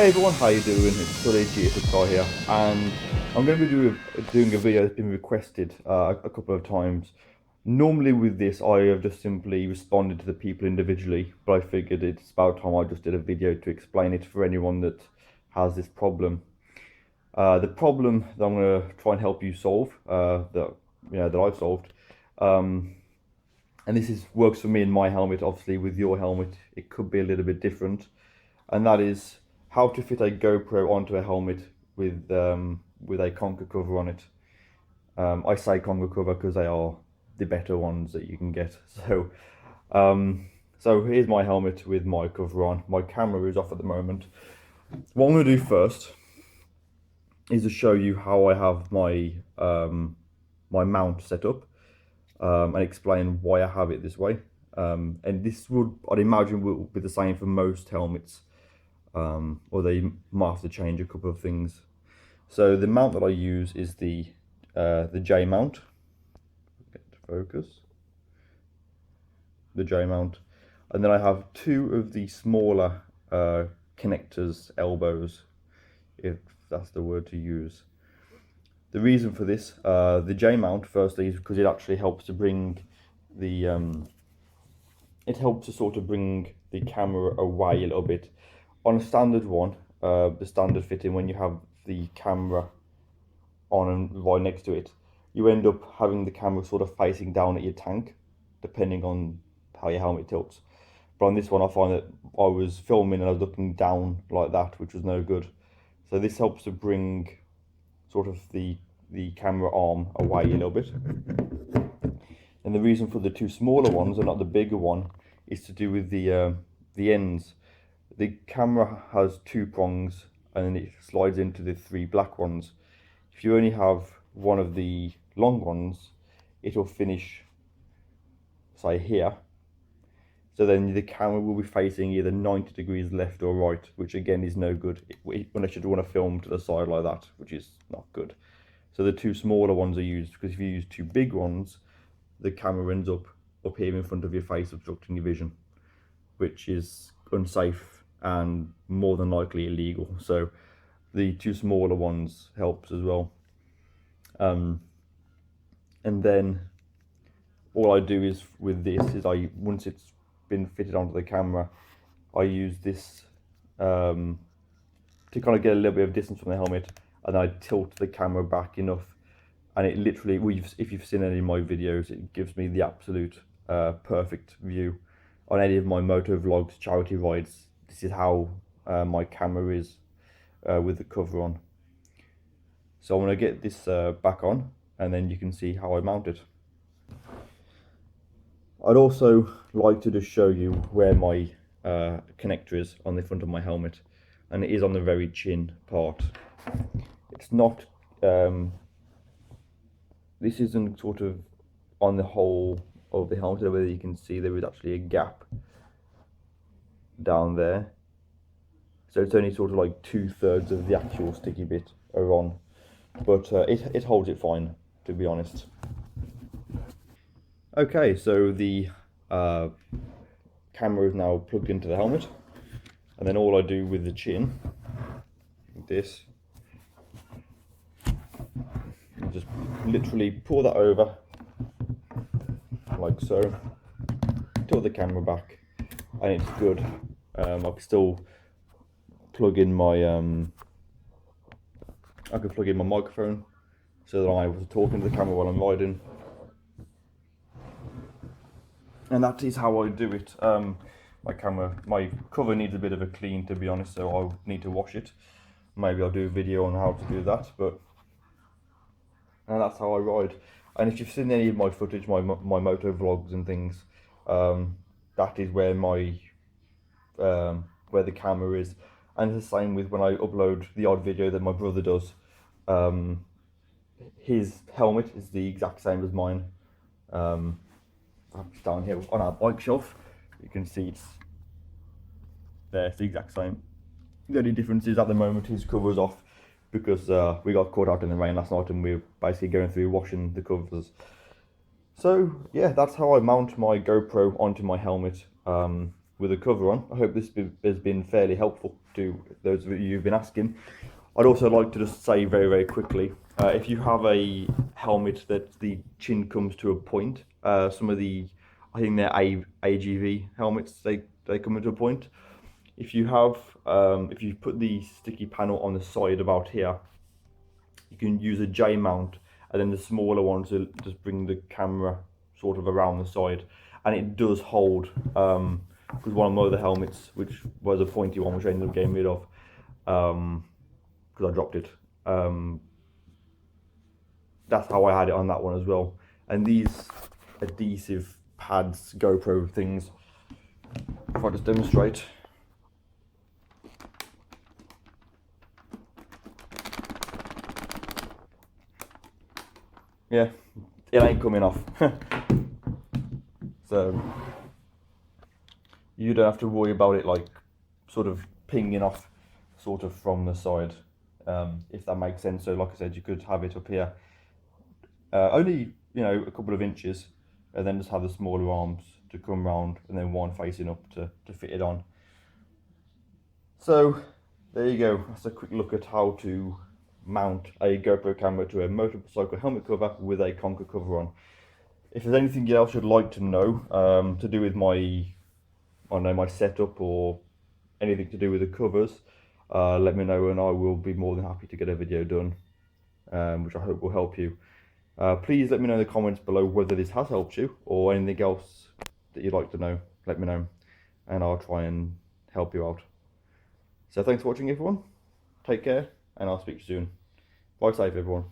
Hey everyone, how you doing? It's Sully Guy here, and I'm going to be doing a video that's been requested a couple of times. Normally with this, I have just simply responded to the people individually, but I figured it's about time I just did a video to explain it for anyone that has this problem. The problem that I'm going to try and help you solve, that I've solved, and works for me in my helmet. Obviously, with your helmet, it could be a little bit different, and that is how to fit a GoPro onto a helmet with a Conka cover on it. I say Conka cover because they are the better ones that you can get. So here's my helmet with my cover on. My camera is off at the moment. What I'm going to do first is to show you how I have my my mount set up, and explain why I have it this way. And this I'd imagine, will be the same for most helmets. Or they might have to change a couple of things. So the mount that I use is the J mount. Get to focus. The J mount, and then I have two of the smaller connectors, elbows, if that's the word to use. The reason for this, the J mount, firstly, is because it actually helps to bring the it helps to sort of bring the camera away a little bit. On a standard one, the standard fitting, when you have the camera on and right next to it, you end up having the camera sort of facing down at your tank, depending on how your helmet tilts. But on this one, I find that I was filming and I was looking down like that, which was no good. So this helps to bring sort of the camera arm away a little bit. And the reason for the two smaller ones and not the bigger one is to do with the ends. The camera has two prongs and then it slides into the three black ones. If you only have one of the long ones, it'll finish, say, here. So then the camera will be facing either 90 degrees left or right, which again is no good, unless you want to film to the side like that, which is not good. So the two smaller ones are used, because if you use two big ones, the camera ends up here in front of your face, obstructing your vision, which is unsafe and more than likely illegal. So the two smaller ones helps as well. And then all I do is with this is once it's been fitted onto the camera, I use this to kind of get a little bit of distance from the helmet, and then I tilt the camera back enough, and it literally, if you've seen any of my videos, it gives me the absolute perfect view. On any of my moto vlogs, charity rides, this is how my camera is with the cover on. So I'm going to get this back on, and then you can see how I mount it. I'd also like to just show you where my connector is on the front of my helmet, and it is on the very chin part. It's not, this isn't sort of on the whole of the helmet, whether you can see there is actually a gap down there. So it's only sort of like 2/3 of the actual sticky bit are on, but it holds it fine, to be honest. Okay, so the camera is now plugged into the helmet, and then all I do with the chin, this, just literally pull that over, like so, tilt the camera back, and it's good. I can still plug in my I can plug in my microphone so that I'm able to talk into the camera while I'm riding. And that is how I do it. My cover needs a bit of a clean, to be honest, so I'll need to wash it. Maybe I'll do a video on how to do that, and that's how I ride. And if you've seen any of my footage, my moto vlogs and things, that is where where the camera is. And it's the same with when I upload the odd video that my brother does. His helmet is the exact same as mine. Down here on our bike shelf, you can see it's there, it's the exact same. The only difference is at the moment his cover's off, because we got caught out in the rain last night and we're basically going through washing the covers. So yeah, that's how I mount my GoPro onto my helmet. with a cover on. I hope this has been fairly helpful to those of you who've been asking. I'd also like to just say very, very quickly, if you have a helmet that the chin comes to a point, some of the, I think they're AGV helmets, they come into a point. If you have, if you put the sticky panel on the side about here, you can use a J mount, and then the smaller ones will just bring the camera sort of around the side, and it does hold. Because one of my other helmets, which was a pointy one, which I ended up getting rid of, because I dropped it. That's how I had it on that one as well. And these adhesive pads, GoPro things, if I just demonstrate. Yeah, it ain't coming off. So you don't have to worry about it like sort of pinging off sort of from the side, if that makes sense. So like I said, you could have it up here, only, you know, a couple of inches, and then just have the smaller arms to come round, and then one facing up to fit it on. So there you go. That's a quick look at how to mount a GoPro camera to a motorcycle helmet cover with a Conka cover on. If there's anything else you'd like to know, to do with my, I don't know, my setup or anything to do with the covers, let me know, and I will be more than happy to get a video done, which I hope will help you. Please let me know in the comments below whether this has helped you or anything else that you'd like to know. Let me know, and I'll try and help you out. So thanks for watching, everyone. Take care, and I'll speak to you soon. Bye safe, everyone.